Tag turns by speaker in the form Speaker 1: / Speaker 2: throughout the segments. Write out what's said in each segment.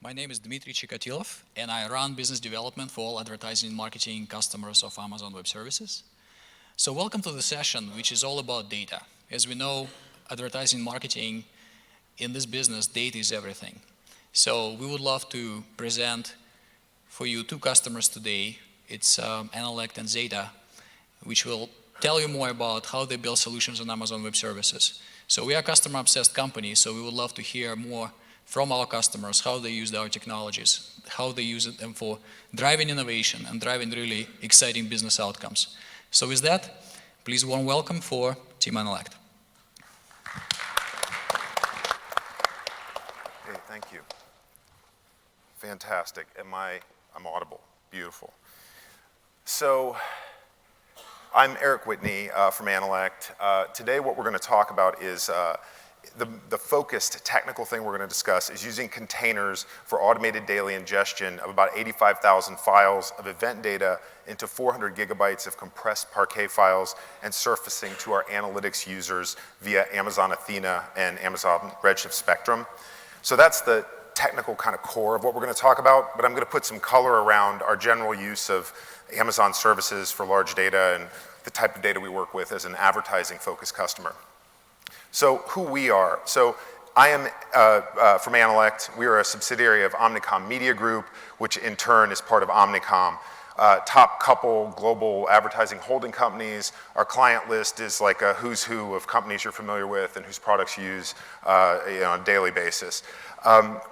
Speaker 1: My name is Dmitry Chikatilov, and I run business development for all advertising and marketing customers of Amazon Web Services. So welcome to the session, which is all about data. As we know, advertising and marketing, in this business, data is everything. So we would love to present for you two customers today. It's Analect and Zeta, which will tell you more about how they build solutions on Amazon Web Services. So we are a customer-obsessed company, so we would love to hear more from our customers, how they use our technologies, how they use them for driving innovation and driving really exciting business outcomes. So with that, please warm welcome for Team Analect.
Speaker 2: Hey, thank you. Fantastic. I'm audible. Beautiful. So I'm Eric Whitney from Analect. Today what we're going to talk about is the focused technical thing we're going to discuss is using containers for automated daily ingestion of about 85,000 files of event data into 400 gigabytes of compressed Parquet files and surfacing to our analytics users via Amazon Athena and Amazon Redshift Spectrum. So that's the technical kind of core of what we're going to talk about, but I'm going to put some color around our general use of Amazon services for large data and the type of data we work with as an advertising-focused customer. So who we are. So I am from Analect. We are a subsidiary of Omnicom Media Group, which in turn is part of Omnicom. Top couple global advertising holding companies. Our client list is like a who's who of companies you're familiar with and whose products you use on a daily basis.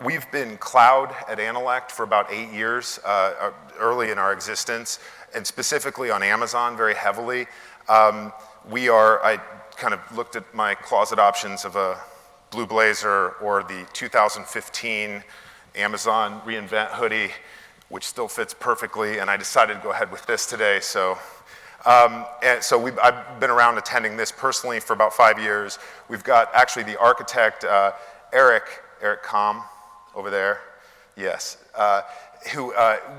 Speaker 2: We've been cloud at Analect for about 8 years, early in our existence, and specifically on Amazon very heavily. I kind of looked at my closet options of a blue blazer or the 2015 Amazon reInvent hoodie, which still fits perfectly, and I decided to go ahead with this today. So, I've been around attending this personally for about 5 years. We've got actually the architect, Eric Com over there, yes, who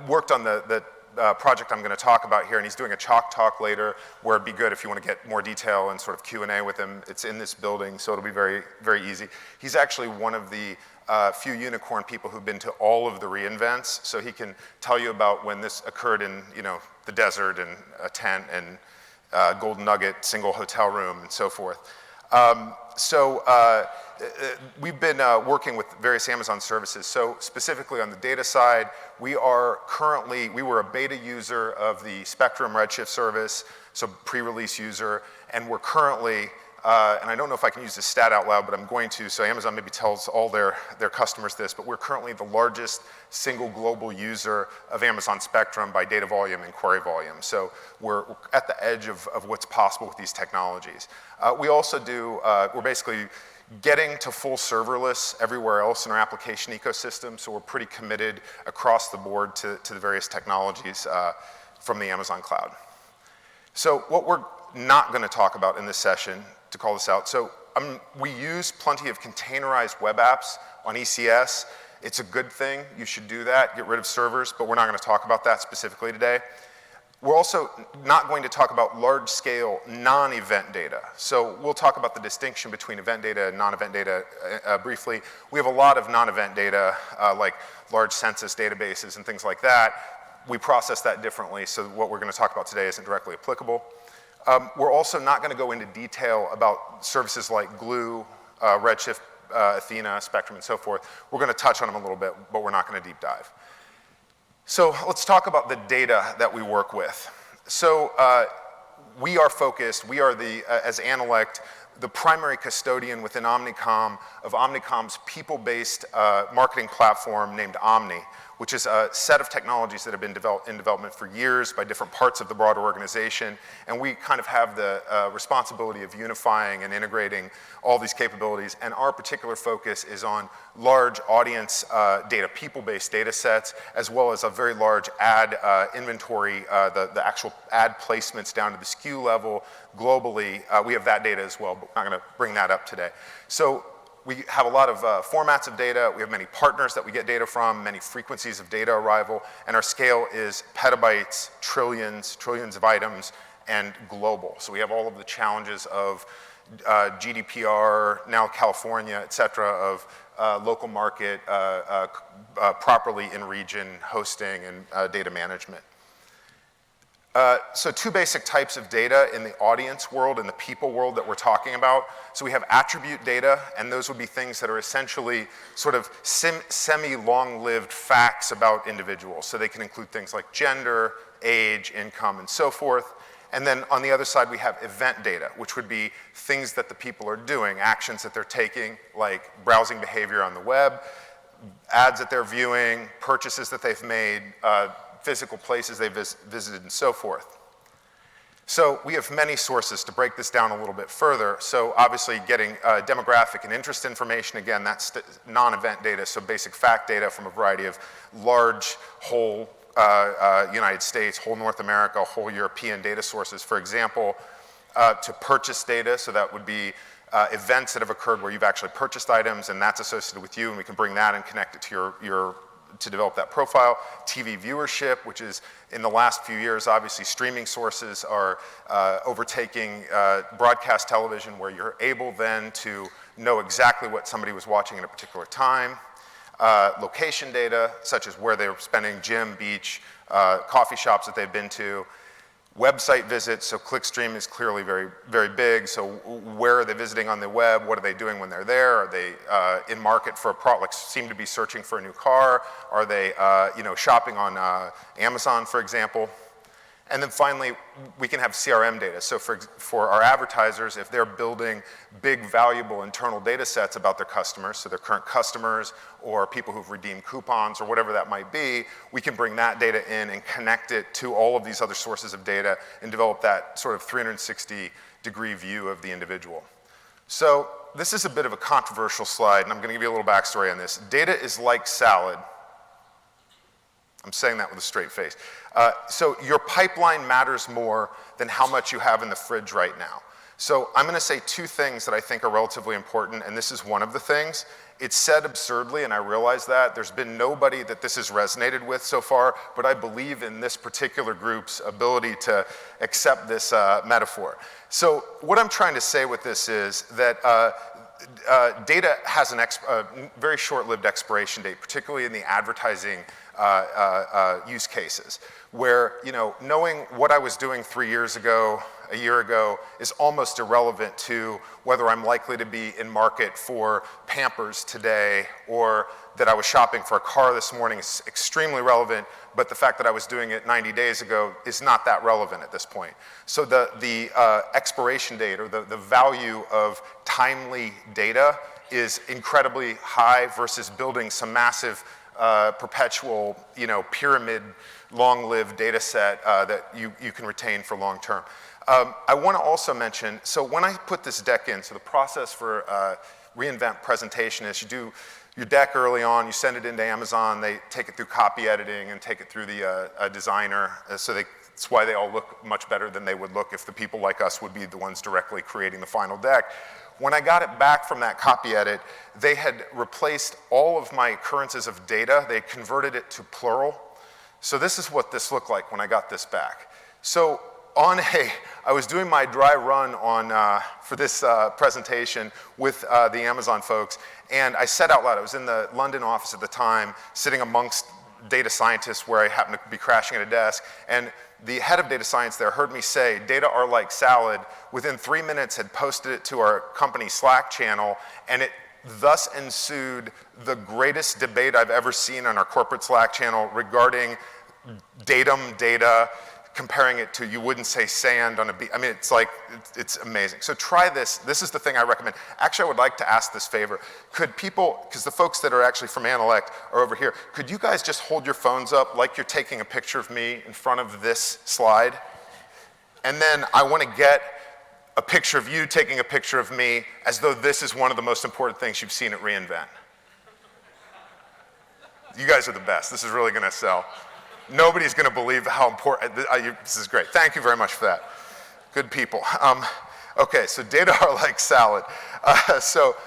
Speaker 2: worked on the project I'm going to talk about here, and he's doing a chalk talk later where it'd be good if you want to get more detail and sort of Q&A with him. It's in this building, so it'll be very, very easy. He's actually one of the few unicorn people who've been to all of the reinvents, so he can tell you about when this occurred in the desert and a tent and Golden Nugget single hotel room and so forth. We've been working with various Amazon services. So specifically on the data side, we were a beta user of the Spectrum Redshift service, so pre-release user, and we're currently, and I don't know if I can use this stat out loud, but I'm going to, so Amazon maybe tells all their customers this, but we're currently the largest single global user of Amazon Spectrum by data volume and query volume. So we're at the edge of what's possible with these technologies. We also we're basically getting to full serverless everywhere else in our application ecosystem, so we're pretty committed across the board to the various technologies from the Amazon cloud. So what we're not going to talk about in this session, to call this out, so we use plenty of containerized web apps on ECS. It's a good thing. You should do that, get rid of servers, but we're not going to talk about that specifically today. We're also not going to talk about large-scale non-event data. So we'll talk about the distinction between event data and non-event data briefly. We have a lot of non-event data, like large census databases and things like that. We process that differently, so what we're going to talk about today isn't directly applicable. We're also not going to go into detail about services like Glue, Redshift, Athena, Spectrum, and so forth. We're going to touch on them a little bit, but we're not going to deep dive. So let's talk about the data that we work with. So we are focused, we are as Analect, the primary custodian within Omnicom of Omnicom's people-based marketing platform named Omni, which is a set of technologies that have been in development for years by different parts of the broader organization. And we kind of have the responsibility of unifying and integrating all these capabilities. And our particular focus is on large audience data, people-based data sets, as well as a very large ad inventory, the actual ad placements down to the SKU level globally. We have that data as well, but we're not going to bring that up today. So we have a lot of formats of data. We have many partners that we get data from, many frequencies of data arrival, and our scale is petabytes, trillions of items, and global. So we have all of the challenges of GDPR, now California, et cetera, of local market, properly in region hosting and data management. So two basic types of data in the audience world and the people world that we're talking about. So we have attribute data, and those would be things that are essentially sort of semi-long-lived facts about individuals. So they can include things like gender, age, income, and so forth. And then on the other side, we have event data, which would be things that the people are doing, actions that they're taking, like browsing behavior on the web, ads that they're viewing, purchases that they've made, physical places they've visited, and so forth. So we have many sources to break this down a little bit further. So obviously getting demographic and interest information, again, that's non-event data, so basic fact data from a variety of large whole United States, whole North America, whole European data sources, for example, to purchase data, so that would be events that have occurred where you've actually purchased items and that's associated with you, and we can bring that and connect it to to develop that profile. TV viewership, which is in the last few years, obviously streaming sources are overtaking broadcast television, where you're able then to know exactly what somebody was watching at a particular time. Location data, such as where they were spending, gym, beach, coffee shops that they've been to. Website visits, so clickstream is clearly very, very big. So where are they visiting on the web? What are they doing when they're there? Are they in market for a product, like seem to be searching for a new car? Are they shopping on Amazon, for example? And then finally, we can have CRM data. So for our advertisers, if they're building big, valuable internal data sets about their customers, so their current customers or people who've redeemed coupons or whatever that might be, we can bring that data in and connect it to all of these other sources of data and develop that sort of 360-degree view of the individual. So this is a bit of a controversial slide, and I'm going to give you a little backstory on this. Data is like salad. I'm saying that with a straight face. So your pipeline matters more than how much you have in the fridge right now. So I'm going to say two things that I think are relatively important, and this is one of the things. It's said absurdly, and I realize that. There's been nobody that this has resonated with so far, but I believe in this particular group's ability to accept this metaphor. So what I'm trying to say with this is that data has a very short-lived expiration date, particularly in the advertising use cases, where knowing what I was doing 3 years ago, a year ago, is almost irrelevant to whether I'm likely to be in market for Pampers today, or that I was shopping for a car this morning is extremely relevant, but the fact that I was doing it 90 days ago is not that relevant at this point. So the expiration date, or the value of timely data, is incredibly high versus building some massive perpetual, pyramid, long-lived data set that you can retain for long term. I want to also mention, so when I put this deck in, so the process for reInvent presentation is you do your deck early on, you send it into Amazon, they take it through copy editing and take it through the designer, so that's why they all look much better than they would look if the people like us would be the ones directly creating the final deck. When I got it back from that copy edit, they had replaced all of my occurrences of data. They converted it to plural. So this is what this looked like when I got this back. So I was doing my dry run for this presentation with the Amazon folks, and I said out loud, I was in the London office at the time, sitting amongst data scientists where I happened to be crashing at a desk, and the head of data science there heard me say, data are like salad. Within 3 minutes had posted it to our company Slack channel, and it thus ensued the greatest debate I've ever seen on our corporate Slack channel regarding datum data, comparing it to, you wouldn't say sand on a beach. I mean, it's amazing. So try this. This is the thing I recommend. Actually, I would like to ask this favor. Could people, because the folks that are actually from Analect are over here, could you guys just hold your phones up like you're taking a picture of me in front of this slide? And then I want to get a picture of you taking a picture of me as though this is one of the most important things you've seen at reInvent. You guys are the best. This is really going to sell. Nobody's going to believe how important, this is great. Thank you very much for that. Good people. Okay, so data are like salad. So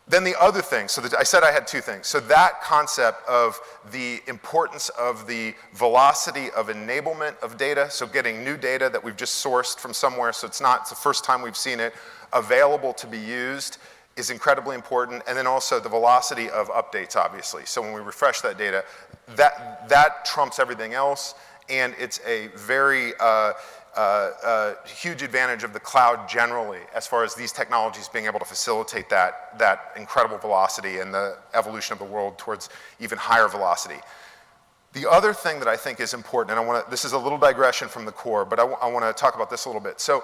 Speaker 2: Then the other thing, so I said I had two things. So that concept of the importance of the velocity of enablement of data, so getting new data that we've just sourced from somewhere, so it's the first time we've seen it, available to be used, is incredibly important. And then also the velocity of updates, obviously. So when we refresh that data, that trumps everything else, and it's a very huge advantage of the cloud generally, as far as these technologies being able to facilitate that incredible velocity and the evolution of the world towards even higher velocity. The other thing that I think is important, and this is a little digression from the core, but I want to talk about this a little bit. So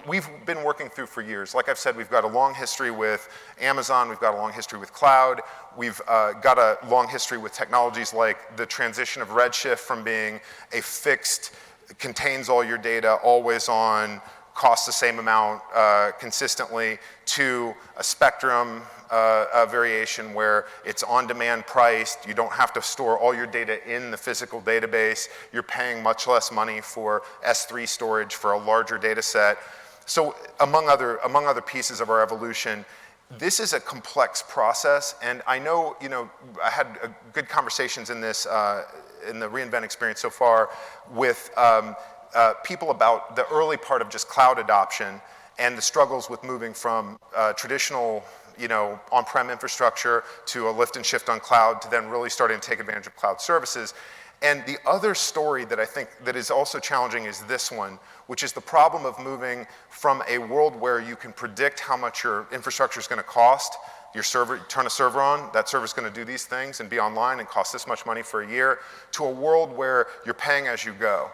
Speaker 2: we've been working through for years. Like I've said, we've got a long history with Amazon, we've got a long history with cloud, we've got a long history with technologies like the transition of Redshift from being a fixed, contains all your data, always on, costs the same amount consistently, to a Spectrum variation where it's on-demand priced, you don't have to store all your data in the physical database, you're paying much less money for S3 storage for a larger data set. So among other pieces of our evolution, this is a complex process, and I know, I had good conversations in this, in the reInvent experience so far with people about the early part of just cloud adoption and the struggles with moving from traditional on-prem infrastructure to a lift and shift on cloud to then really starting to take advantage of cloud services. And the other story that I think that is also challenging is this one, which is the problem of moving from a world where you can predict how much your infrastructure is going to cost. Your server, you turn a server on, that server is going to do these things and be online and cost this much money for a year, to a world where you're paying as you go.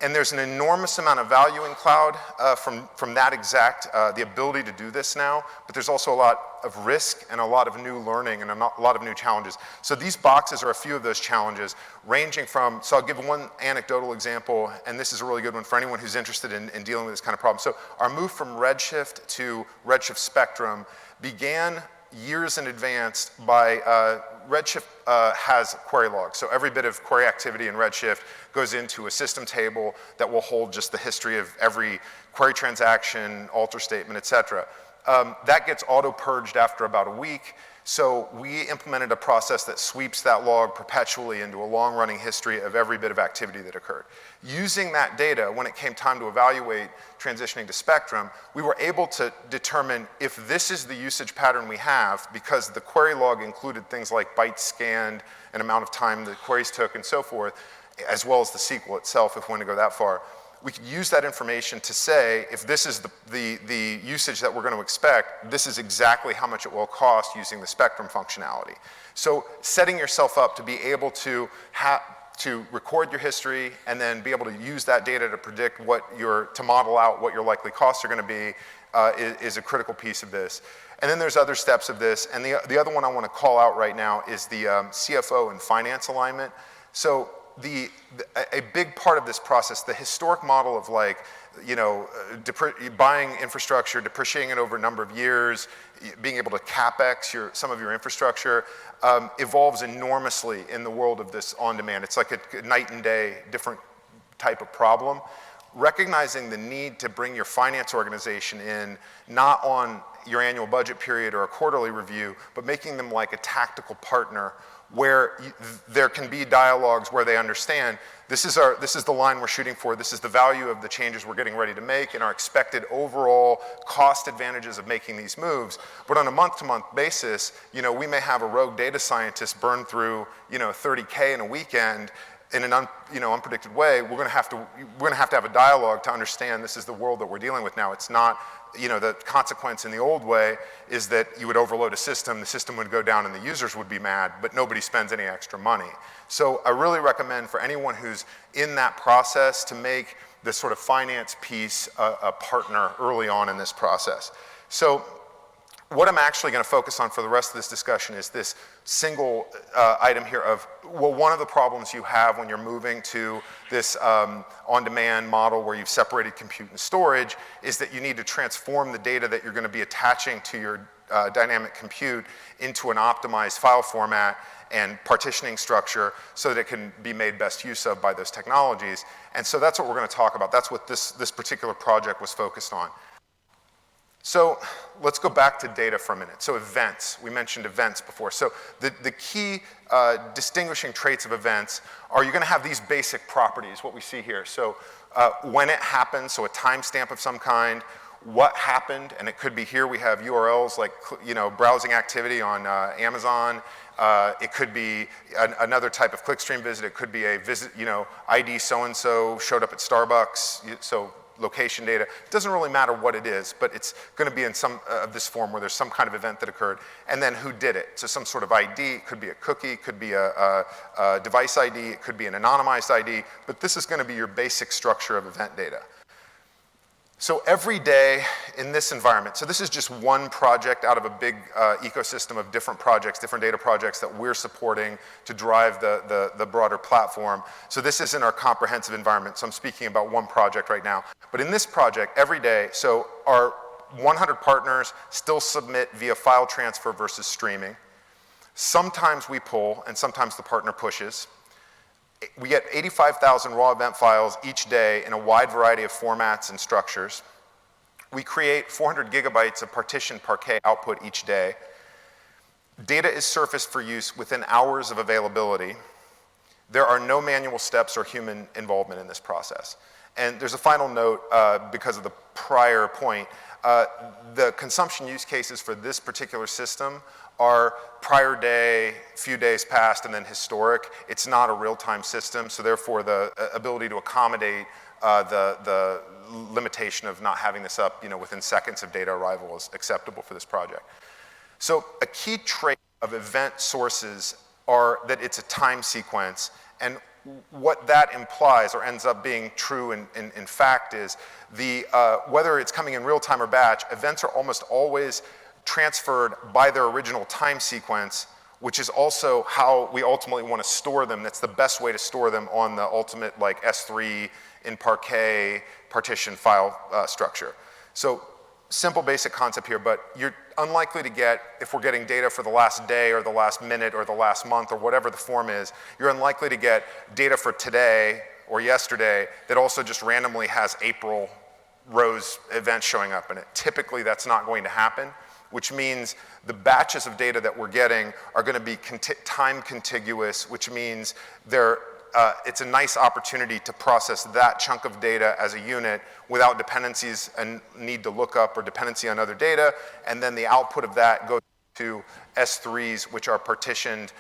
Speaker 2: And there's an enormous amount of value in cloud from that exact, the ability to do this now, but there's also a lot of risk and a lot of new learning and a lot of new challenges. So these boxes are a few of those challenges, ranging from, so I'll give one anecdotal example, and this is a really good one for anyone who's interested in dealing with this kind of problem. So our move from Redshift to Redshift Spectrum began years in advance by Redshift has query logs. So every bit of query activity in Redshift goes into a system table that will hold just the history of every query transaction, alter statement, et cetera. That gets auto-purged after about a week. So we implemented a process that sweeps that log perpetually into a long-running history of every bit of activity that occurred. Using that data, when it came time to evaluate transitioning to Spectrum, we were able to determine if this is the usage pattern we have, because the query log included things like bytes scanned and amount of time the queries took and so forth, as well as the SQL itself, if we want to go that far. We could use that information to say, if this is the usage that we're going to expect, this is exactly how much it will cost using the Spectrum functionality. So setting yourself up to be able to record your history and then be able to use that data to predict to model out what your likely costs are going to be is a critical piece of this. And then there's other steps of this, and the other one I want to call out right now is the CFO and finance alignment. So a big part of this process, the historic model of buying infrastructure, depreciating it over a number of years, being able to CapEx some of your infrastructure, evolves enormously in the world of this on-demand. It's like a night and day, different type of problem. Recognizing the need to bring your finance organization in, not on your annual budget period or a quarterly review, but making them like a tactical partner where there can be dialogues where they understand this is the line we're shooting for, this is the value of the changes we're getting ready to make and our expected overall cost advantages of making these moves. But on a month-to-month basis, we may have a rogue data scientist burn through, $30K in a weekend in an unpredicted way. We're going to have to have a dialogue to understand this is the world that we're dealing with now. It's not, the consequence in the old way is that you would overload a system, the system would go down and the users would be mad, but nobody spends any extra money. So I really recommend for anyone who's in that process to make this sort of finance piece a partner early on in this process. So what I'm actually going to focus on for the rest of this discussion is this single item here of, well, one of the problems you have when you're moving to this on-demand model where you've separated compute and storage is that you need to transform the data that you're going to be attaching to your dynamic compute into an optimized file format and partitioning structure so that it can be made best use of by those technologies. And so that's what we're going to talk about. That's what this particular project was focused on. So let's go back to data for a minute. So events, we mentioned events before. So the key distinguishing traits of events are you're going to have these basic properties, what we see here. So when it happens, so a timestamp of some kind, what happened, and it could be here we have URLs like, browsing activity on Amazon. It could be another type of clickstream visit. It could be a visit, ID so-and-so showed up at Starbucks, so location data. It doesn't really matter what it is, but it's going to be in some of this form where there's some kind of event that occurred, and then who did it. So some sort of ID, it could be a cookie, it could be a device ID, it could be an anonymized ID, but this is going to be your basic structure of event data. So every day in this environment, so this is just one project out of a big ecosystem of different projects, different data projects that we're supporting to drive the broader platform. So this isn't our comprehensive environment, so I'm speaking about one project right now. But in this project, every day, so our 100 partners still submit via file transfer versus streaming. Sometimes we pull, and sometimes the partner pushes. We get 85,000 raw event files each day in a wide variety of formats and structures. We create 400 gigabytes of partitioned Parquet output each day. Data is surfaced for use within hours of availability. There are no manual steps or human involvement in this process. And there's a final note because of the prior point. The consumption use cases for this particular system are prior day, few days past, and then historic. It's not a real-time system, so therefore the ability to accommodate the limitation of not having this up within seconds of data arrival is acceptable for this project. So a key trait of event sources are that it's a time sequence, and what that implies or ends up being true in fact is whether it's coming in real time or batch, events are almost always transferred by their original time sequence, which is also how we ultimately want to store them. That's the best way to store them on the ultimate like S3 in Parquet partition file structure. So simple basic concept here, but you're unlikely to get, if we're getting data for the last day or the last minute or the last month or whatever the form is, you're unlikely to get data for today or yesterday that also just randomly has April rows events showing up in it. Typically that's not going to happen, which means the batches of data that we're getting are going to be time contiguous, which means it's a nice opportunity to process that chunk of data as a unit without dependencies and need to look up or dependency on other data, and then the output of that goes to S3s, which are partitioned,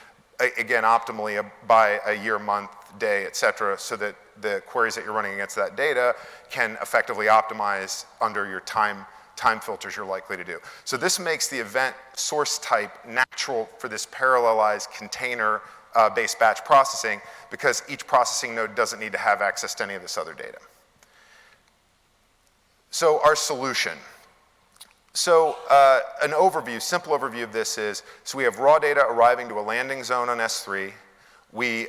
Speaker 2: again, optimally by a year, month, day, et cetera, so that the queries that you're running against that data can effectively optimize under your time filters you're likely to do. So this makes the event source type natural for this parallelized container based batch processing because each processing node doesn't need to have access to any of this other data. So our solution. So an overview, simple overview of this is, so we have raw data arriving to a landing zone on S3. We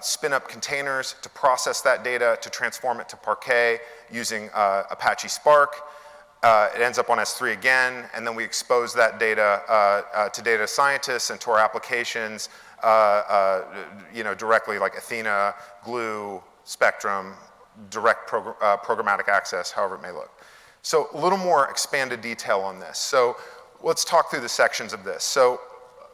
Speaker 2: spin up containers to process that data to transform it to Parquet using Apache Spark. It ends up on S3 again, and then we expose that data to data scientists and to our applications, directly like Athena, Glue, Spectrum, direct programmatic access, however it may look. So a little more expanded detail on this. So let's talk through the sections of this. So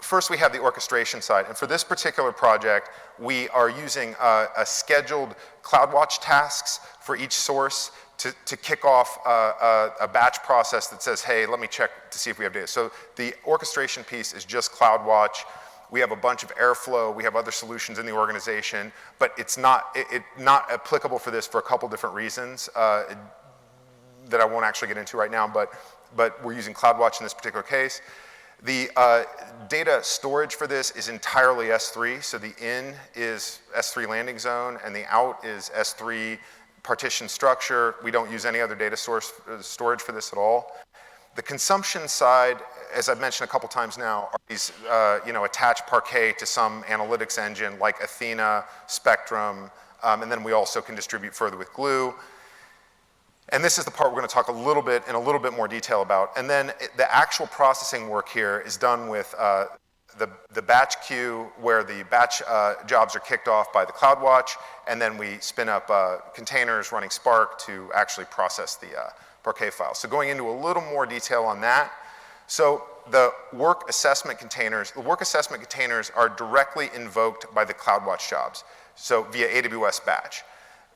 Speaker 2: first we have the orchestration side, and for this particular project, we are using a scheduled CloudWatch tasks for each source to kick off a batch process that says, hey, let me check to see if we have data. So the orchestration piece is just CloudWatch. We have a bunch of Airflow. We have other solutions in the organization, but it's not applicable for this for a couple different reasons that I won't actually get into right now, but we're using CloudWatch in this particular case. The data storage for this is entirely S3, so the in is S3 landing zone, and the out is S3 partition structure. We don't use any other data source storage for this at all. The consumption side, as I've mentioned a couple times now, are these attach Parquet to some analytics engine like Athena, Spectrum, and then we also can distribute further with Glue. And this is the part we're going to talk in a little bit more detail about. And then the actual processing work here is done with the batch queue where the batch jobs are kicked off by the CloudWatch, and then we spin up containers running Spark to actually process Parquet files. So going into a little more detail on that. So the work assessment containers are directly invoked by the CloudWatch jobs, so via AWS Batch.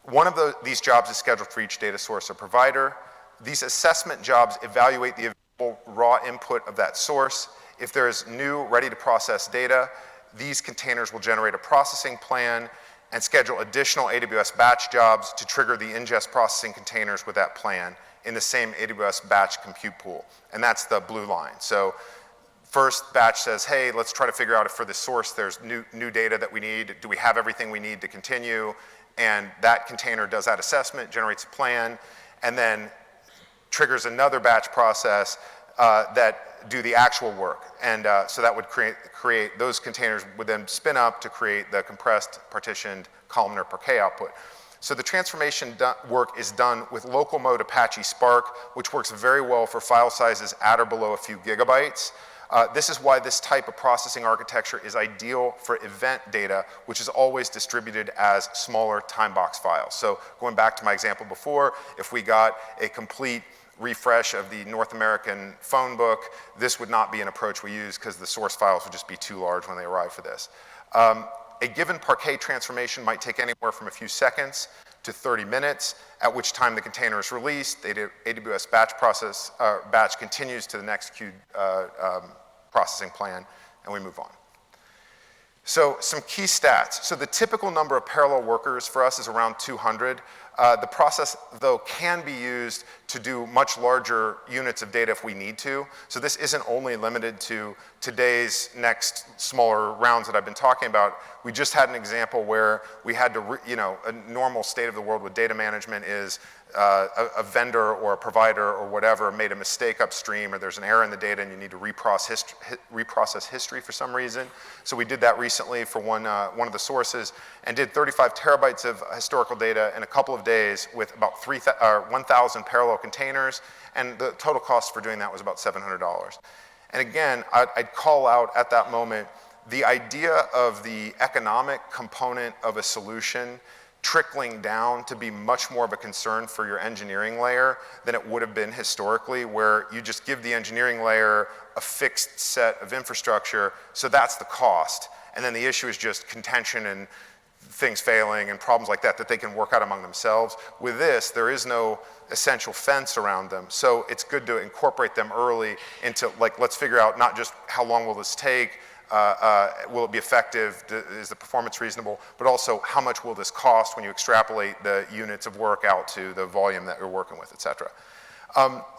Speaker 2: One of these jobs is scheduled for each data source or provider. These assessment jobs evaluate the available raw input of that source. If there is new, ready-to-process data, these containers will generate a processing plan and schedule additional AWS Batch jobs to trigger the ingest processing containers with that plan in the same AWS Batch compute pool. And that's the blue line. So first Batch says, hey, let's try to figure out if for this source there's new data that we need. Do we have everything we need to continue? And that container does that assessment, generates a plan, and then triggers another batch process that do the actual work. And so that would create, those containers would then spin up to create the compressed, partitioned, columnar Parquet output. So the transformation work is done with local mode Apache Spark, which works very well for file sizes at or below a few gigabytes. This is why this type of processing architecture is ideal for event data, which is always distributed as smaller time box files. So going back to my example before, if we got a complete refresh of the North American phone book, this would not be an approach we use because the source files would just be too large when they arrive for this. A given Parquet transformation might take anywhere from a few seconds to 30 minutes, at which time the container is released, the AWS batch continues to the next queued processing plan, and we move on. So some key stats. So the typical number of parallel workers for us is around 200. The process, though, can be used to do much larger units of data if we need to. So this isn't only limited to today's next smaller rounds that I've been talking about. We just had an example where we had to, a normal state of the world with data management is a vendor or a provider or whatever made a mistake upstream, or there's an error in the data and you need to reprocess history for some reason. So we did that recently for one of the sources and did 35 terabytes of historical data in a couple of days with about 1,000 parallel containers, and the total cost for doing that was about $700. And again, I'd call out at that moment the idea of the economic component of a solution trickling down to be much more of a concern for your engineering layer than it would have been historically, where you just give the engineering layer a fixed set of infrastructure, so that's the cost. And then the issue is just contention and things failing and problems like that they can work out among themselves. With this, there is no essential fence around them, so it's good to incorporate them early into, like, let's figure out not just how long will this take, will it be effective, is the performance reasonable, but also how much will this cost when you extrapolate the units of work out to the volume that you're working with, et cetera.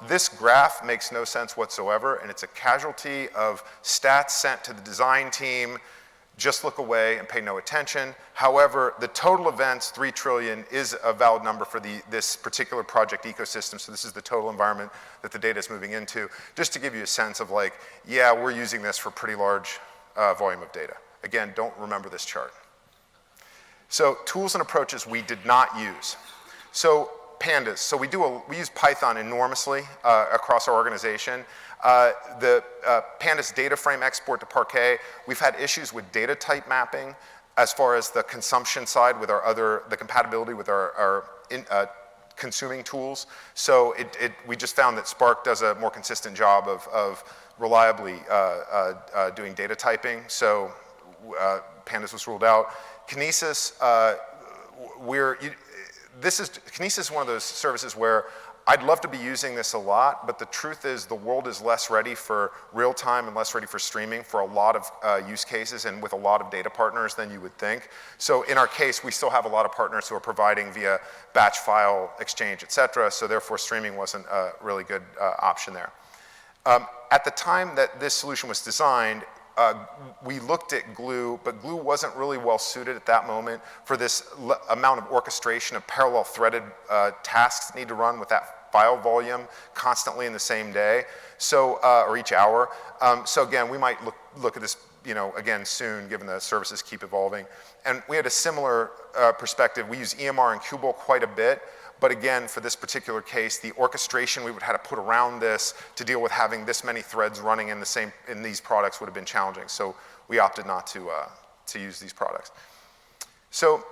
Speaker 2: This graph makes no sense whatsoever, and it's a casualty of stats sent to the design team. Just look away and pay no attention. However, the total events, 3 trillion, is a valid number for this particular project ecosystem. So this is the total environment that the data is moving into. Just to give you a sense of, like, yeah, we're using this for pretty large volume of data. Again, don't remember this chart. So tools and approaches we did not use. So pandas. So we use Python enormously across our organization. The pandas data frame export to Parquet, we've had issues with data type mapping as far as the consumption side with the compatibility with our consuming tools. So we just found that Spark does a more consistent job of reliably doing data typing. So pandas was ruled out. Kinesis, Kinesis is one of those services where I'd love to be using this a lot, but the truth is the world is less ready for real time and less ready for streaming for a lot of use cases and with a lot of data partners than you would think. So in our case, we still have a lot of partners who are providing via batch file exchange, et cetera, so therefore streaming wasn't a really good option there. At the time that this solution was designed, we looked at Glue, but Glue wasn't really well suited at that moment for this amount of orchestration of parallel threaded tasks that need to run with that file volume constantly in the same day, so or each hour. So again, we might look at this, again soon, given the services keep evolving. And we had a similar perspective. We use EMR and Kubel quite a bit. But again, for this particular case, the orchestration we would have to put around this to deal with having this many threads running in these products would have been challenging. So we opted not to use these products. So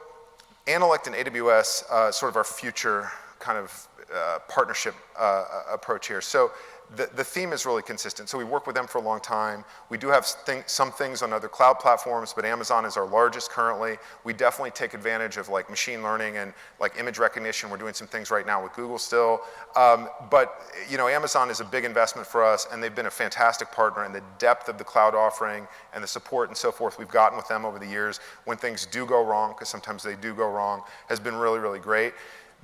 Speaker 2: Analect and AWS, sort of our future kind of partnership approach here. So the theme is really consistent. So we work with them for a long time. We do have some things on other cloud platforms, but Amazon is our largest currently. We definitely take advantage of like machine learning and like image recognition. We're doing some things right now with Google still. But you know, Amazon is a big investment for us, and they've been a fantastic partner, and the depth of the cloud offering and the support and so forth we've gotten with them over the years when things do go wrong, because sometimes they do go wrong, has been really, really great.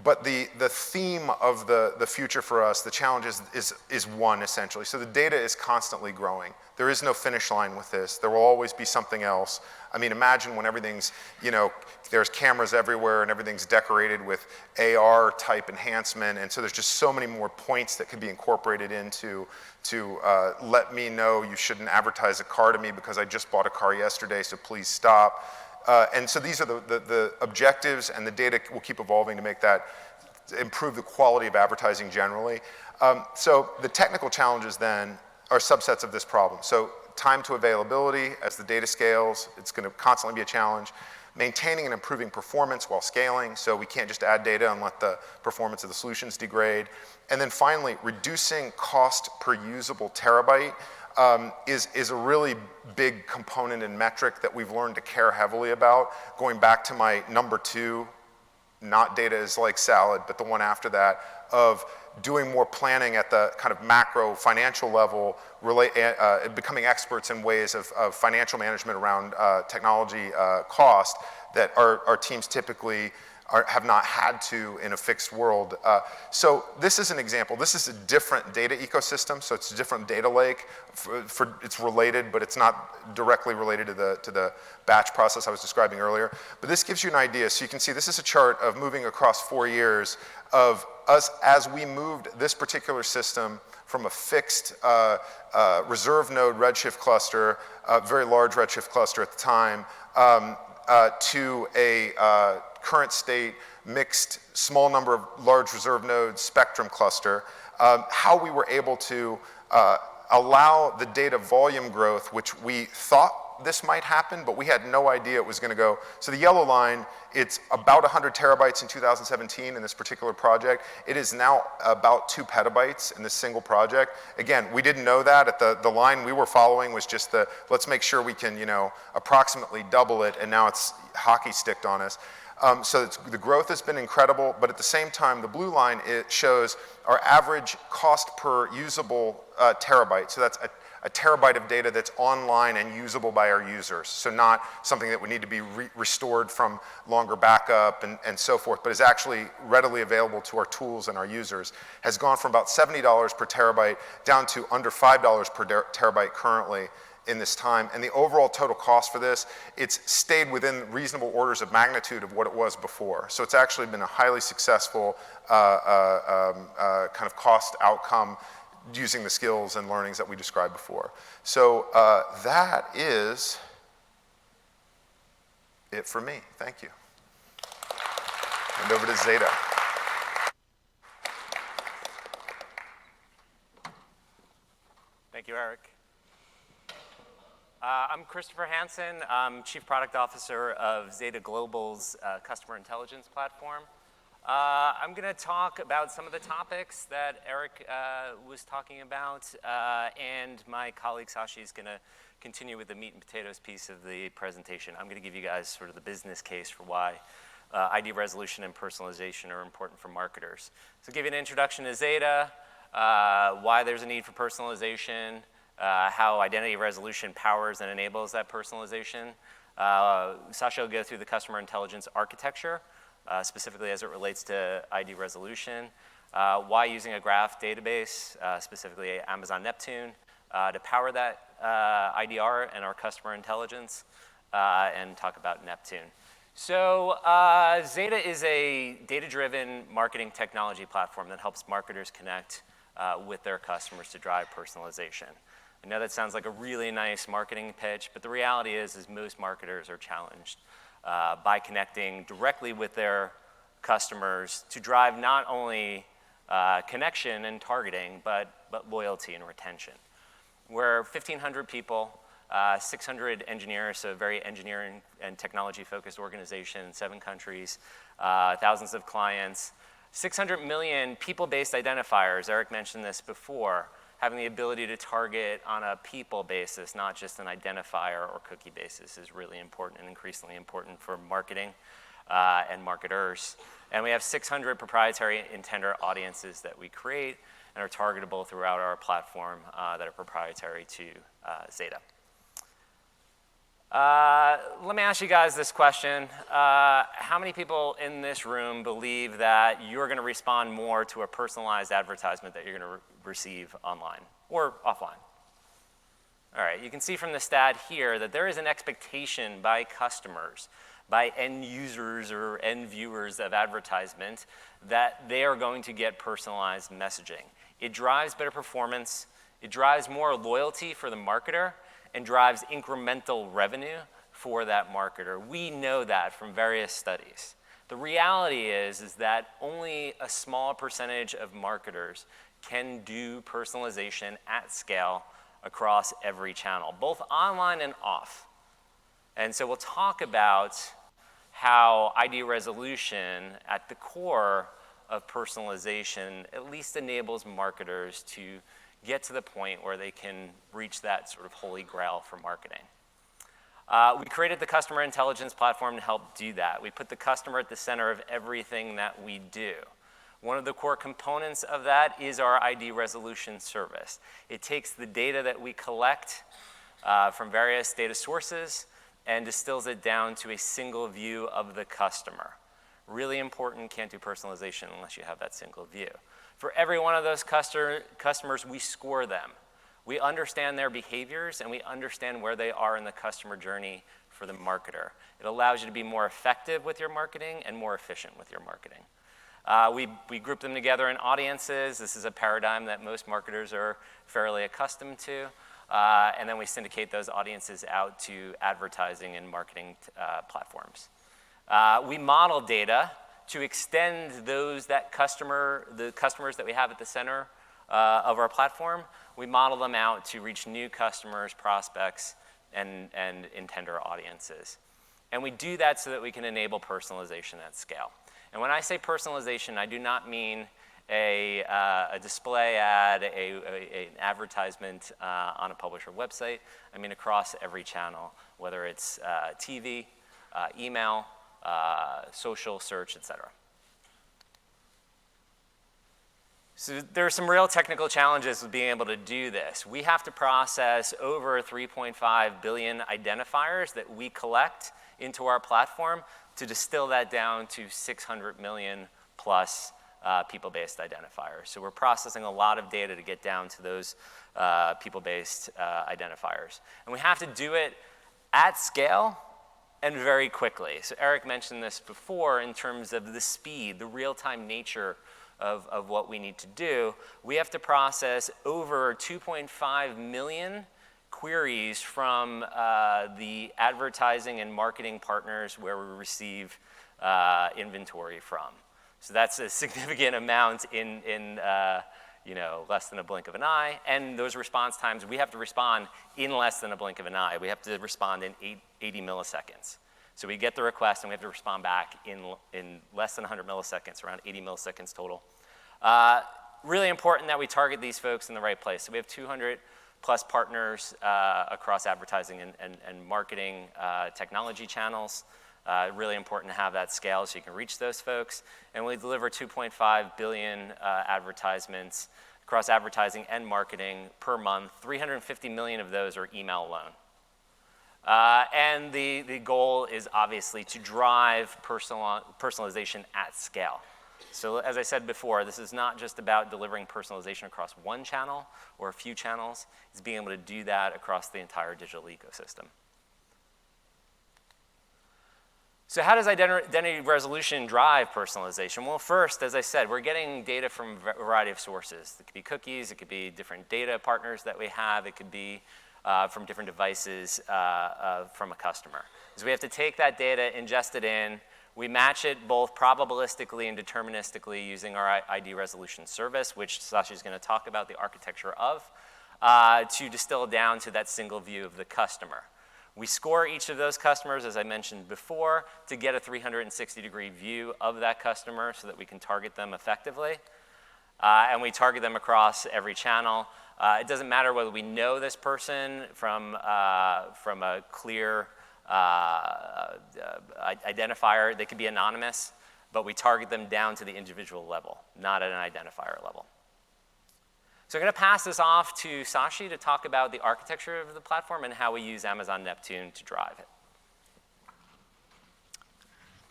Speaker 2: But the theme of the future for us, the challenge is one, essentially. So the data is constantly growing. There is no finish line with this. There will always be something else. I mean, imagine when everything's, you know, there's cameras everywhere and everything's decorated with AR type enhancement, and so there's just so many more points that can be incorporated into to let me know you shouldn't advertise a car to me because I just bought a car yesterday, so please stop. And so these are the objectives, and the data will keep evolving to make that, improve the quality of advertising generally. So the technical challenges then are subsets of this problem. So time to availability, as the data scales, it's going to constantly be a challenge. Maintaining and improving performance while scaling, so we can't just add data and let the performance of the solutions degrade. And then finally, reducing cost per usable terabyte. Is a really big component and metric that we've learned to care heavily about. Going back to my number 2, not data is like salad, but the one after that, of doing more planning at the kind of macro financial level, becoming experts in ways of financial management around technology cost that our teams typically have not had to in a fixed world. So this is an example. This is a different data ecosystem, so it's a different data lake. It's related, but it's not directly related to the batch process I was describing earlier. But this gives you an idea. So you can see this is a chart of moving across 4 years of us as we moved this particular system from a fixed reserve node Redshift cluster, a very large Redshift cluster at the time, to a current state, mixed, small number of large reserve nodes spectrum cluster, how we were able to allow the data volume growth, which we thought this might happen, but we had no idea it was going to go. So the yellow line, it's about 100 terabytes in 2017 in this particular project. It is now about 2 petabytes in this single project. Again, we didn't know that. At the line we were following was just the, let's make sure we can, you know, approximately double it, and now it's hockey sticked on us. So the growth has been incredible, but at the same time, the blue line, it shows our average cost per usable terabyte. So that's a terabyte of data that's online and usable by our users. So not something that would need to be restored from longer backup and so forth, but is actually readily available to our tools and our users, has gone from about $70 per terabyte down to under $5 per terabyte currently in this time. And the overall total cost for this, it's stayed within reasonable orders of magnitude of what it was before. So it's actually been a highly successful kind of cost outcome using the skills and learnings that we described before. So that is it for me. Thank you. And over to Zeta.
Speaker 3: Thank you, Eric. I'm Christopher Hansen. I'm Chief Product Officer of Zeta Global's customer intelligence platform. I'm going to talk about some of the topics that Eric was talking about, and my colleague Sashi is going to continue with the meat and potatoes piece of the presentation. I'm going to give you guys sort of the business case for why ID resolution and personalization are important for marketers. So give you an introduction to Zeta, why there's a need for personalization, how identity resolution powers and enables that personalization. Sasha will go through the customer intelligence architecture, specifically as it relates to ID resolution, why using a graph database, specifically Amazon Neptune, to power that IDR and our customer intelligence, and talk about Neptune. So Zeta is a data-driven marketing technology platform that helps marketers connect with their customers to drive personalization. I know that sounds like a really nice marketing pitch, but the reality is most marketers are challenged by connecting directly with their customers to drive not only connection and targeting, but loyalty and retention. We're 1,500 people, 600 engineers, so a very engineering and technology-focused organization in 7 countries, thousands of clients. 600 million people-based identifiers, Eric mentioned this before, having the ability to target on a people basis, not just an identifier or cookie basis, is really important and increasingly important for marketing and marketers. And we have 600 proprietary intender audiences that we create and are targetable throughout our platform that are proprietary to Zeta. Let me ask you guys this question. How many people in this room believe that you're going to respond more to a personalized advertisement that you're going to receive online or offline? All right, you can see from the stat here that there is an expectation by customers, by end users or end viewers of advertisement, that they are going to get personalized messaging. It drives better performance, it drives more loyalty for the marketer, and drives incremental revenue for that marketer. We know that from various studies. The reality is that only a small percentage of marketers can do personalization at scale across every channel, both online and off. And so we'll talk about how ID resolution at the core of personalization at least enables marketers to get to the point where they can reach that sort of holy grail for marketing. We created the customer intelligence platform to help do that. We put the customer at the center of everything that we do. One of the core components of that is our ID resolution service. It takes the data that we collect from various data sources and distills it down to a single view of the customer. Really important, can't do personalization unless you have that single view. For every one of those customers, we score them. We understand their behaviors and we understand where they are in the customer journey for the marketer. It allows you to be more effective with your marketing and more efficient with your marketing. We group them together in audiences. This is a paradigm that most marketers are fairly accustomed to. And then we syndicate those audiences out to advertising and marketing platforms. We model data to extend the customers that we have at the center of our platform. We model them out to reach new customers, prospects, and intender audiences. And we do that so that we can enable personalization at scale. And when I say personalization, I do not mean a display ad, an advertisement on a publisher website. I mean across every channel, whether it's TV, email, social, search, et cetera. So there are some real technical challenges with being able to do this. We have to process over 3.5 billion identifiers that we collect into our platform to distill that down to 600 million plus people-based identifiers. So we're processing a lot of data to get down to those people-based identifiers. And we have to do it at scale and very quickly. So Eric mentioned this before in terms of the speed, the real-time nature of what we need to do. We have to process over 2.5 million queries from the advertising and marketing partners where we receive inventory from. So that's a significant amount in less than a blink of an eye. And those response times, we have to respond in less than a blink of an eye. We have to respond in 80 milliseconds. So we get the request and we have to respond back in less than 100 milliseconds, around 80 milliseconds total. Really important that we target these folks in the right place. So we have 200 plus partners across advertising and marketing technology channels. Really important to have that scale so you can reach those folks. And we deliver 2.5 billion advertisements across advertising and marketing per month. 350 million of those are email alone. And the goal is obviously to drive personalization at scale. So as I said before, this is not just about delivering personalization across one channel or a few channels. It's being able to do that across the entire digital ecosystem. So how does identity resolution drive personalization? Well, first, as I said, we're getting data from a variety of sources. It could be cookies, it could be different data partners that we have, it could be from different devices from a customer. So we have to take that data, ingest it in, we match it both probabilistically and deterministically using our ID resolution service, which Sasha's going to talk about the architecture of, to distill down to that single view of the customer. We score each of those customers, as I mentioned before, to get a 360-degree view of that customer so that we can target them effectively. And we target them across every channel. It doesn't matter whether we know this person from a clear identifier. They could be anonymous, but we target them down to the individual level, not at an identifier level. So I'm going to pass this off to Sashi to talk about the architecture of the platform and how we use Amazon Neptune to drive it.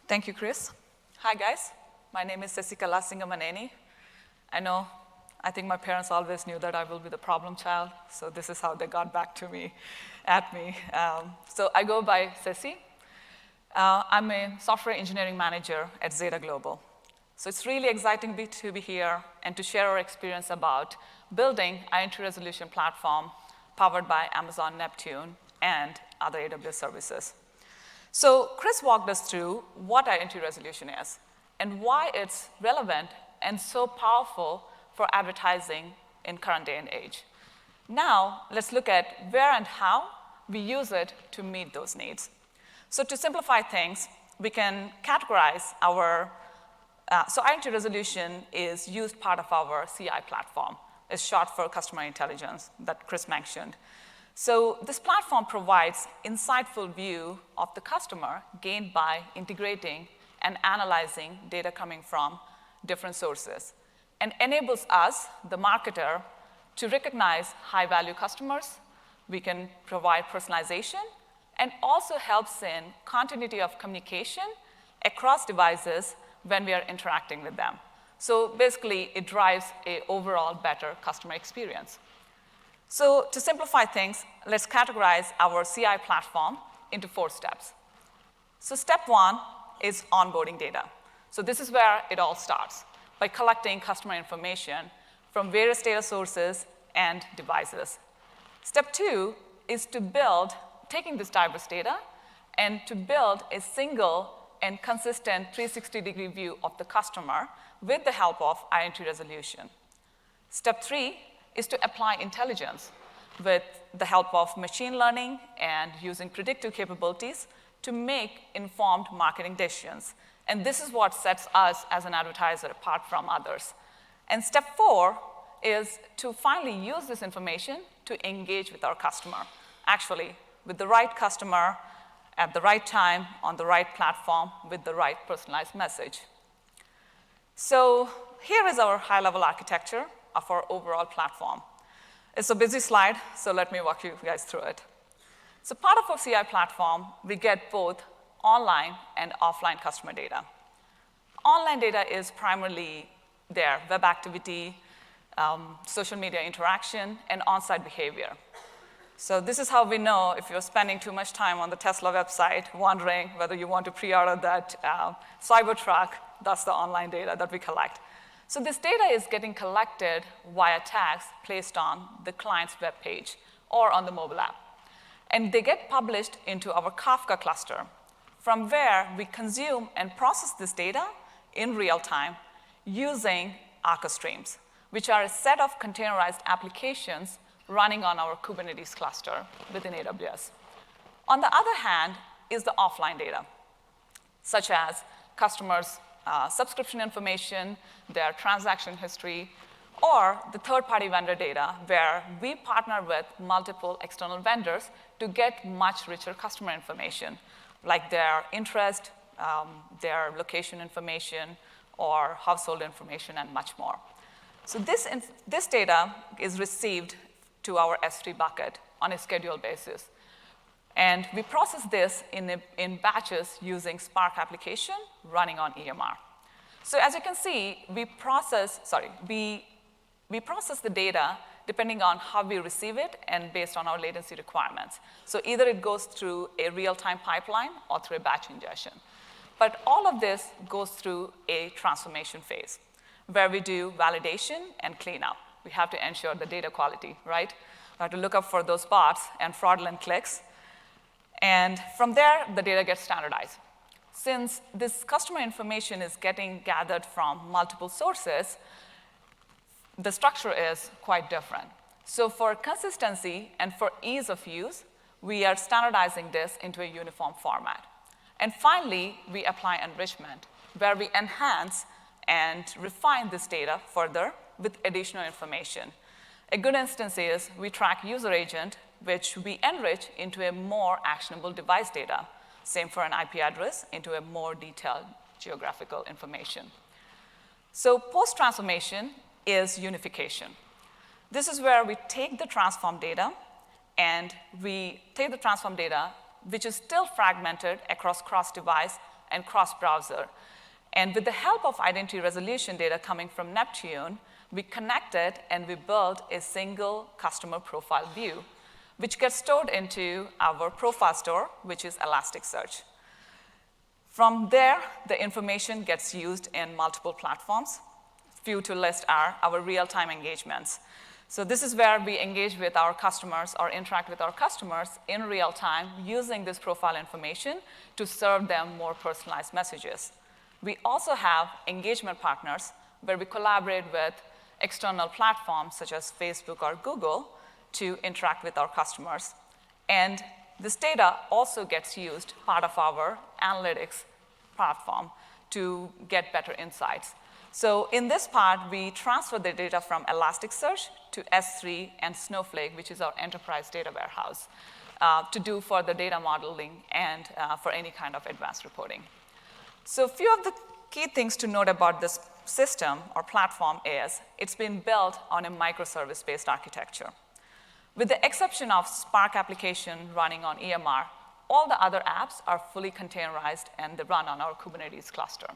Speaker 4: Thank you, Chris. Hi, guys. My name is Sasikala Singamaneni. I think my parents always knew that I will be the problem child, so this is how they got back to me, So I go by Sesi. I'm a software engineering manager at Zeta Global. So it's really exciting to be here and to share our experience about building identity resolution platform powered by Amazon Neptune and other AWS services. So Chris walked us through what identity resolution is and why it's relevant and so powerful for advertising in current day and age. Now, let's look at where and how we use it to meet those needs. So to simplify things, we can categorize our, so identity resolution is used part of our CI platform. It's short for customer intelligence that Chris mentioned. So this platform provides insightful view of the customer gained by integrating and analyzing data coming from different sources, and enables us, the marketer, to recognize high-value customers. We can provide personalization, and also helps in continuity of communication across devices when we are interacting with them. So basically, it drives an overall better customer experience. So to simplify things, let's categorize our CI platform into 4 steps. So step 1 is onboarding data. So this is where it all starts, by collecting customer information from various data sources and devices. Step 2 is to build, taking this diverse data, and to build a single and consistent 360-degree view of the customer with the help of identity resolution. Step 3 is to apply intelligence with the help of machine learning and using predictive capabilities to make informed marketing decisions. And this is what sets us as an advertiser apart from others. And step 4 is to finally use this information to engage with our customer, actually with the right customer at the right time on the right platform with the right personalized message. So here is our high-level architecture of our overall platform. It's a busy slide, so let me walk you guys through it. So part of our CI platform, we get both online and offline customer data. Online data is primarily their web activity, social media interaction, and on-site behavior. So this is how we know if you're spending too much time on the Tesla website wondering whether you want to pre-order that Cybertruck. That's the online data that we collect. So this data is getting collected via tags placed on the client's web page or on the mobile app. And they get published into our Kafka cluster, from where we consume and process this data in real time using Arca streams, which are a set of containerized applications running on our Kubernetes cluster within AWS. On the other hand is the offline data, such as customers' subscription information, their transaction history, or the third-party vendor data, where we partner with multiple external vendors to get much richer customer information, like their interest, their location information, or household information, and much more. So this data is received to our S3 bucket on a scheduled basis. And we process this in batches using Spark application running on EMR. So as you can see, we process the data depending on how we receive it and based on our latency requirements. So either it goes through a real-time pipeline or through a batch ingestion. But all of this goes through a transformation phase, where we do validation and cleanup. We have to ensure the data quality, right? We have to look up for those bots and fraudulent clicks. And from there, the data gets standardized. Since this customer information is getting gathered from multiple sources, the structure is quite different. So for consistency and for ease of use, we are standardizing this into a uniform format. And finally, we apply enrichment, where we enhance and refine this data further with additional information. A good instance is we track user agent, which we enrich into a more actionable device data. Same for an IP address, into a more detailed geographical information. So post-transformation is unification. This is where we take the transform data, and we take the transform data, which is still fragmented across cross-device and cross-browser. And with the help of identity resolution data coming from Neptune, we connect it and we build a single customer profile view, which gets stored into our profile store, which is Elasticsearch. From there, the information gets used in multiple platforms. Few to list are our real-time engagements. So this is where we engage with our customers or interact with our customers in real time using this profile information to serve them more personalized messages. We also have engagement partners where we collaborate with external platforms such as Facebook or Google to interact with our customers. And this data also gets used part of our analytics platform to get better insights. So in this part, we transfer the data from Elasticsearch to S3 and Snowflake, which is our enterprise data warehouse, to do further data modeling and for any kind of advanced reporting. So a few of the key things to note about this system or platform is it's been built on a microservice-based architecture. With the exception of Spark application running on EMR, all the other apps are fully containerized and they run on our Kubernetes cluster.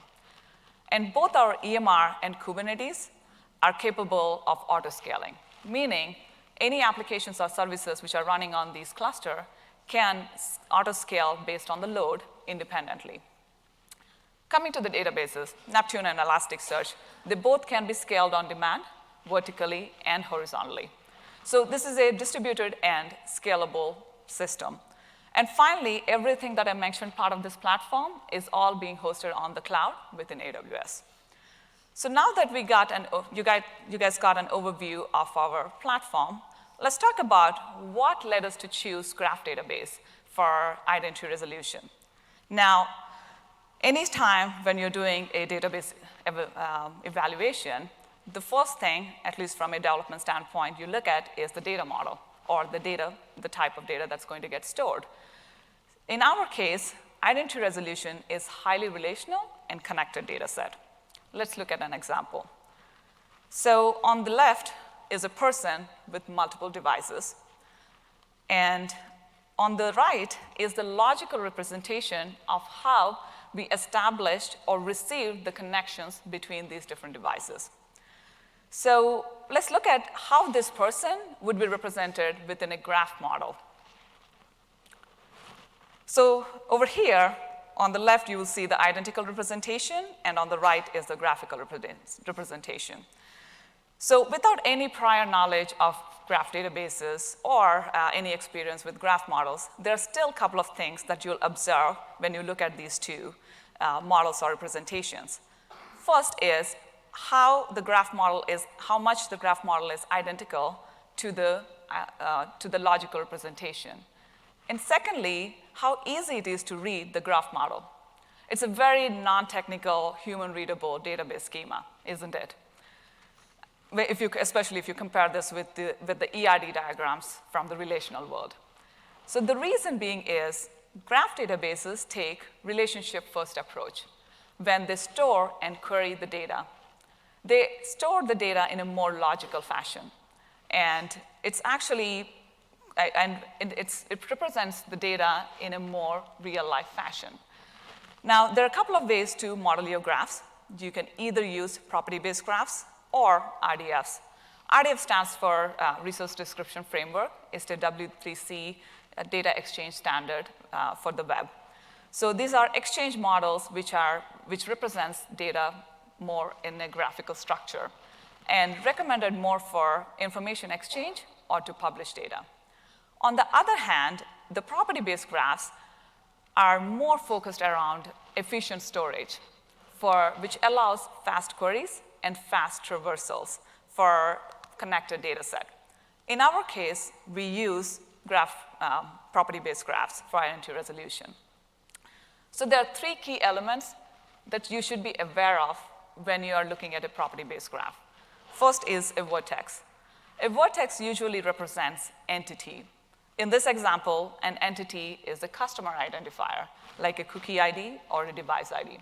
Speaker 4: And both our EMR and Kubernetes are capable of auto-scaling, meaning any applications or services which are running on these clusters can auto-scale based on the load independently. Coming to the databases, Neptune and Elasticsearch, they both can be scaled on demand, vertically and horizontally. So this is a distributed and scalable system. And finally, everything that I mentioned part of this platform is all being hosted on the cloud within AWS. So now that you guys got an overview of our platform, let's talk about what led us to choose Graph Database for identity resolution. Now, anytime when you're doing a database evaluation, the first thing, at least from a development standpoint, you look at is the data model, or the type of data that's going to get stored. In our case, identity resolution is highly relational and connected data set. Let's look at an example. So on the left is a person with multiple devices. And on the right is the logical representation of how we established or received the connections between these different devices. So let's look at how this person would be represented within a graph model. So over here, on the left, you will see the identical representation, and on the right is the graphical representation. So without any prior knowledge of graph databases or any experience with graph models, there are still a couple of things that you'll observe when you look at these two models or representations. First is how much the graph model is identical to the logical representation. And secondly, how easy it is to read the graph model. It's a very non-technical, human-readable database schema, isn't it? Especially if you compare this with the ERD diagrams from the relational world. So the reason being is graph databases take relationship-first approach. When they store and query the data, they store the data in a more logical fashion. And it's actually it represents the data in a more real-life fashion. Now, there are a couple of ways to model your graphs. You can either use property-based graphs or RDFs. RDF stands for Resource Description Framework. It's the W3C data exchange standard for the web. So these are exchange models which represents data more in a graphical structure and recommended more for information exchange or to publish data. On the other hand, the property-based graphs are more focused around efficient storage, which allows fast queries and fast traversals for connected data set. In our case, we use graph property-based graphs for identity resolution. So there are 3 key elements that you should be aware of when you are looking at a property-based graph. First is a vertex. A vertex usually represents entity. In this example, an entity is a customer identifier, like a cookie ID or a device ID.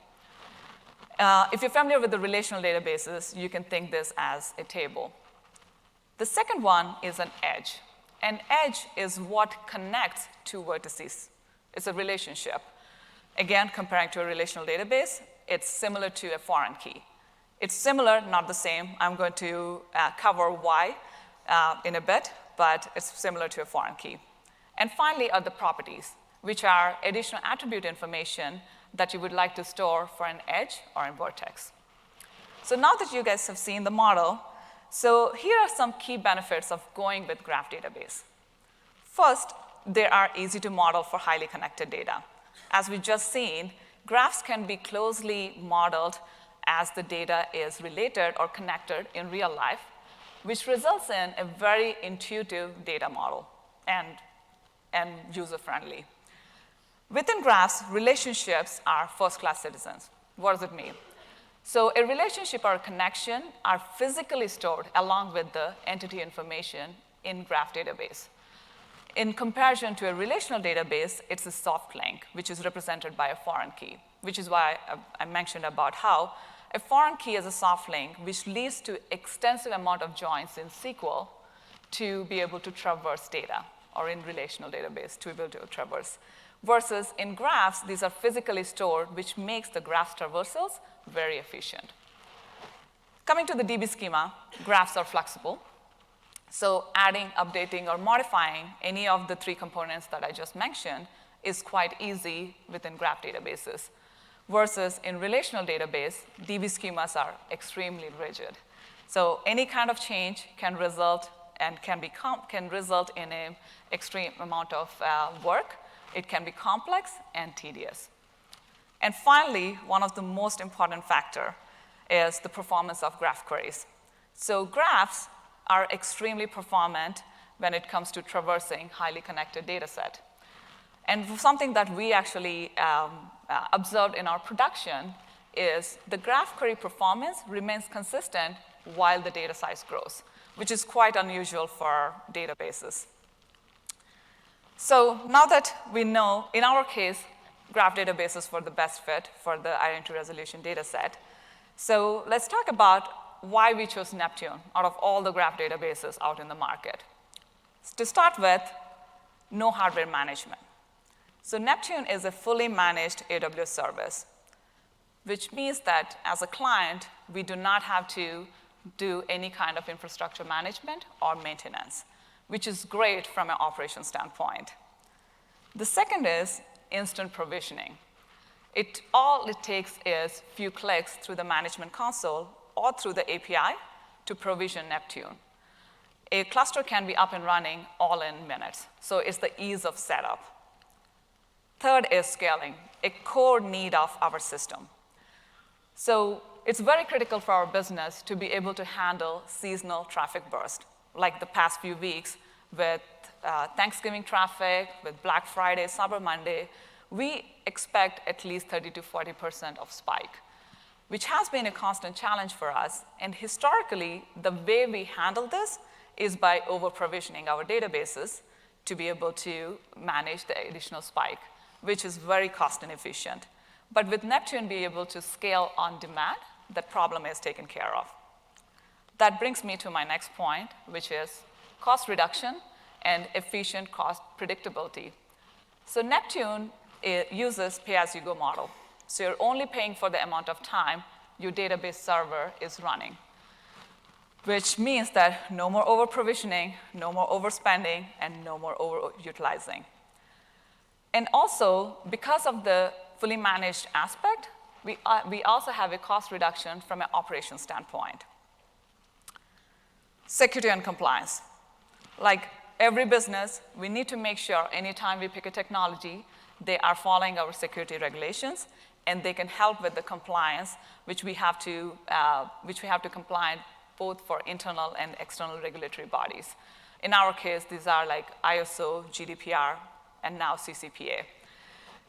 Speaker 4: If you're familiar with the relational databases, you can think this as a table. The second one is an edge. An edge is what connects 2 vertices. It's a relationship. Again, comparing to a relational database, it's similar to a foreign key. It's similar, not the same. I'm going to cover why in a bit, but it's similar to a foreign key. And finally are the properties, which are additional attribute information that you would like to store for an edge or a vertex. So now that you guys have seen the model, so here are some key benefits of going with graph database. First, they are easy to model for highly connected data. As we just seen, graphs can be closely modeled as the data is related or connected in real life, which results in a very intuitive data model and user-friendly. Within graphs, relationships are first-class citizens. What does it mean? So a relationship or a connection are physically stored along with the entity information in graph database. In comparison to a relational database, it's a soft link, which is represented by a foreign key, which is why I mentioned about how a foreign key is a soft link, which leads to extensive amount of joins in SQL to be able to traverse data, or in relational database to be able to traverse. Versus in graphs, these are physically stored, which makes the graph traversals very efficient. Coming to the DB schema, graphs are flexible. So adding, updating, or modifying any of the 3 components that I just mentioned is quite easy within graph databases. Versus in relational database, DB schemas are extremely rigid. So any kind of change can result in an extreme amount of work. It can be complex and tedious. And finally, one of the most important factor is the performance of graph queries. So graphs are extremely performant when it comes to traversing highly connected data set. And something that we actually observed in our production is the graph query performance remains consistent while the data size grows, which is quite unusual for databases. So now that we know, in our case, graph databases were the best fit for the identity resolution data set. So let's talk about why we chose Neptune out of all the graph databases out in the market. To start with, no hardware management. So Neptune is a fully managed AWS service, which means that as a client, we do not have to do any kind of infrastructure management or maintenance, which is great from an operations standpoint. The second is instant provisioning. All it takes is a few clicks through the management console or through the API to provision Neptune. A cluster can be up and running all in minutes, so it's the ease of setup. Third is scaling, a core need of our system. So it's very critical for our business to be able to handle seasonal traffic burst, like the past few weeks with Thanksgiving traffic, with Black Friday, Cyber Monday. We expect at least 30 to 40% of spike, which has been a constant challenge for us. And historically, the way we handle this is by over-provisioning our databases to be able to manage the additional spike, which is very cost inefficient. But with Neptune being able to scale on demand, that problem is taken care of. That brings me to my next point, which is cost reduction and efficient cost predictability. So Neptune uses pay-as-you-go model. So you're only paying for the amount of time your database server is running, which means that no more over-provisioning, no more overspending, and no more over-utilizing. And also, because of the fully managed aspect, we also have a cost reduction from an operations standpoint. Security and compliance. Like every business, we need to make sure anytime we pick a technology, they are following our security regulations, and they can help with the compliance, which we have to comply both for internal and external regulatory bodies. In our case, these are like ISO, GDPR, and now CCPA.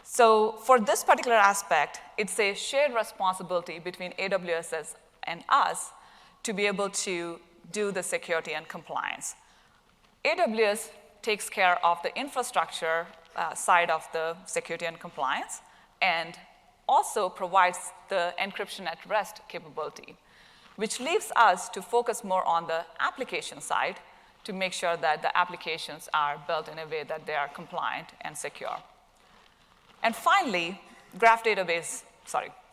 Speaker 4: So for this particular aspect, it's a shared responsibility between AWS and us to be able to do the security and compliance. AWS takes care of the infrastructure side of the security and compliance, and also provides the encryption at rest capability, which leaves us to focus more on the application side to make sure that the applications are built in a way that they are compliant and secure. And finally,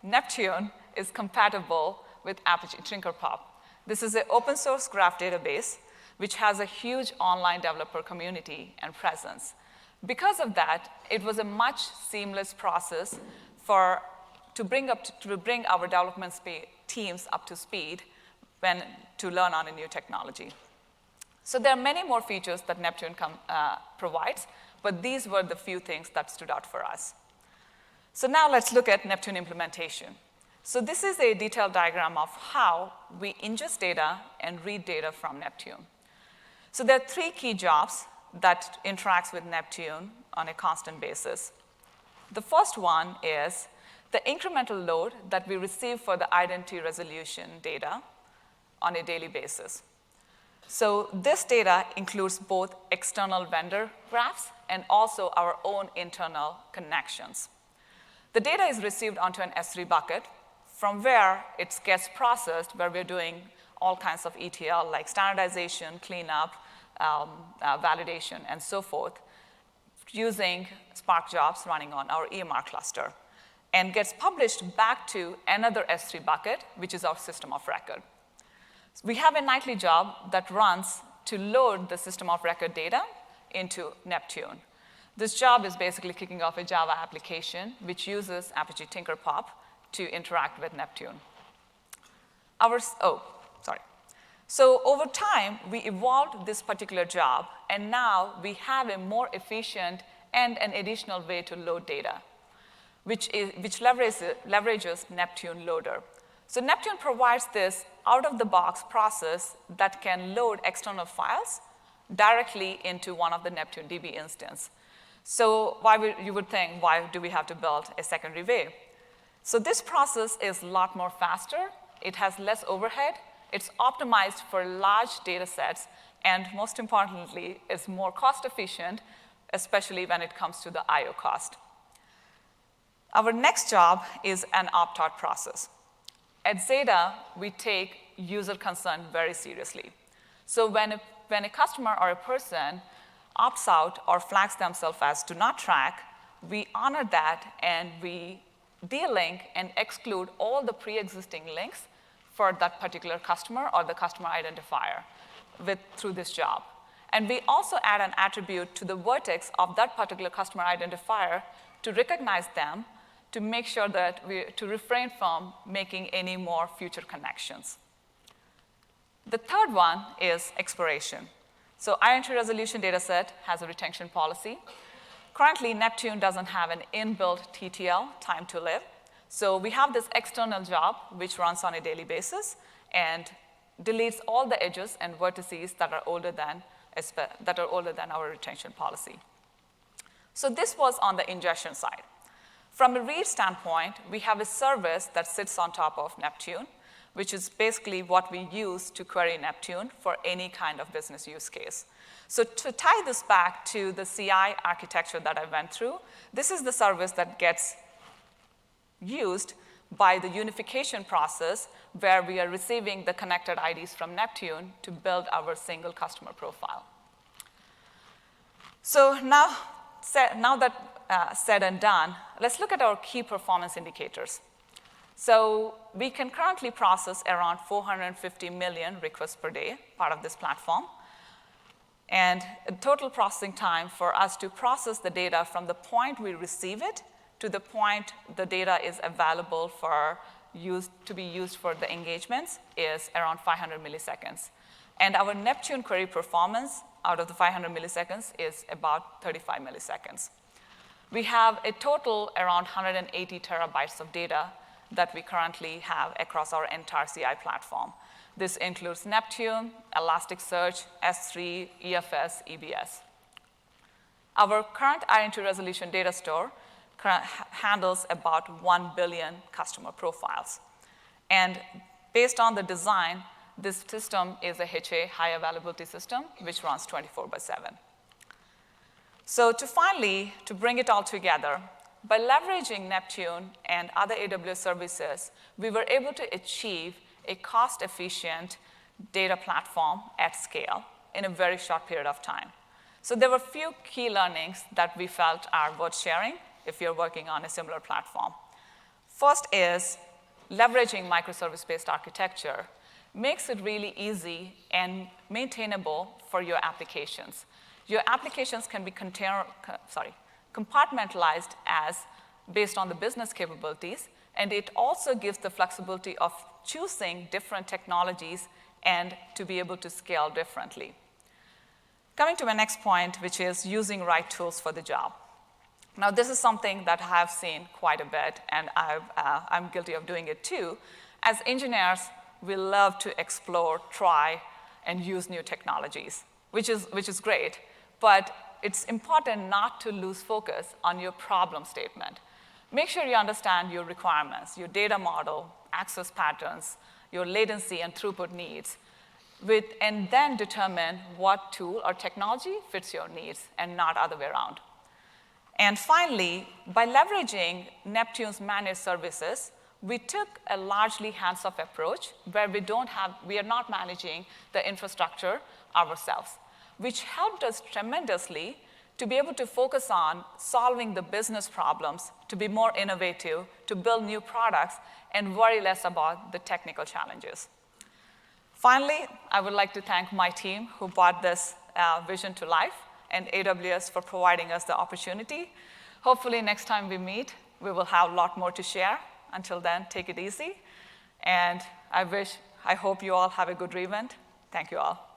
Speaker 4: Neptune is compatible with Apache Tinkerpop. This is an open source graph database which has a huge online developer community and presence. Because of that, it was a much seamless process to bring our development teams up to speed to learn on a new technology. So there are many more features that Neptune provides, but these were the few things that stood out for us. So now let's look at Neptune implementation. So this is a detailed diagram of how we ingest data and read data from Neptune. So there are 3 key jobs that interacts with Neptune on a constant basis. The first one is the incremental load that we receive for the identity resolution data on a daily basis. So this data includes both external vendor graphs and also our own internal connections. The data is received onto an S3 bucket, from where it gets processed, where we're doing all kinds of ETL, like standardization, cleanup, validation, and so forth, using Spark jobs running on our EMR cluster, and gets published back to another S3 bucket, which is our system of record. We have a nightly job that runs to load the system of record data into Neptune. This job is basically kicking off a Java application, which uses Apache Tinkerpop to interact with Neptune. So over time, we evolved this particular job, and now we have a more efficient and an additional way to load data, which leverages Neptune Loader. So Neptune provides this out-of-the-box process that can load external files directly into one of the Neptune DB instance. So you would think, why do we have to build a secondary way? So this process is a lot more faster. It has less overhead. It's optimized for large data sets, and most importantly, is more cost efficient, especially when it comes to the I/O cost. Our next job is an opt-out process. At Zeta, we take user consent very seriously. So when a customer or a person opts out or flags themselves as do not track, we honor that, and we delink and exclude all the pre-existing links for that particular customer or the customer identifier through this job. And we also add an attribute to the vertex of that particular customer identifier to recognize them, to make sure that to refrain from making any more future connections. The third one is expiration. So identity resolution dataset has a retention policy. Currently, Neptune doesn't have an inbuilt TTL, time to live. So we have this external job which runs on a daily basis and deletes all the edges and vertices that are older than our retention policy. So this was on the ingestion side. From a read standpoint, we have a service that sits on top of Neptune, which is basically what we use to query Neptune for any kind of business use case. So to tie this back to the CI architecture that I went through, this is the service that gets used by the unification process, where we are receiving the connected IDs from Neptune to build our single customer profile. So now that said and done, let's look at our key performance indicators. So we can currently process around 450 million requests per day, part of this platform. And the total processing time for us to process the data from the point we receive it to the point the data is available to be used for the engagements is around 500 milliseconds. And our Neptune query performance out of the 500 milliseconds is about 35 milliseconds. We have a total around 180 terabytes of data that we currently have across our entire CI platform. This includes Neptune, Elasticsearch, S3, EFS, EBS. Our current INT resolution data store handles about 1 billion customer profiles. And based on the design, this system is a HA, high availability system, which runs 24/7. So to bring it all together, by leveraging Neptune and other AWS services, we were able to achieve a cost-efficient data platform at scale in a very short period of time. So there were a few key learnings that we felt are worth sharing if you're working on a similar platform. First is leveraging microservice-based architecture makes it really easy and maintainable for your applications. Your applications can be compartmentalized based on the business capabilities, and it also gives the flexibility of choosing different technologies and to be able to scale differently. Coming to my next point, which is using right tools for the job. Now, this is something that I have seen quite a bit, and I'm guilty of doing it too. As engineers, we love to explore, try, and use new technologies, which is great. But it's important not to lose focus on your problem statement. Make sure you understand your requirements, your data model, access patterns, your latency and throughput needs, and then determine what tool or technology fits your needs and not other way around. And finally, by leveraging Neptune's managed services, we took a largely hands-off approach where we are not managing the infrastructure ourselves, which helped us tremendously to be able to focus on solving the business problems, to be more innovative, to build new products, and worry less about the technical challenges. Finally, I would like to thank my team who brought this vision to life, and AWS for providing us the opportunity. Hopefully, next time we meet, we will have a lot more to share. Until then, take it easy. And I hope you all have a good event. Thank you all.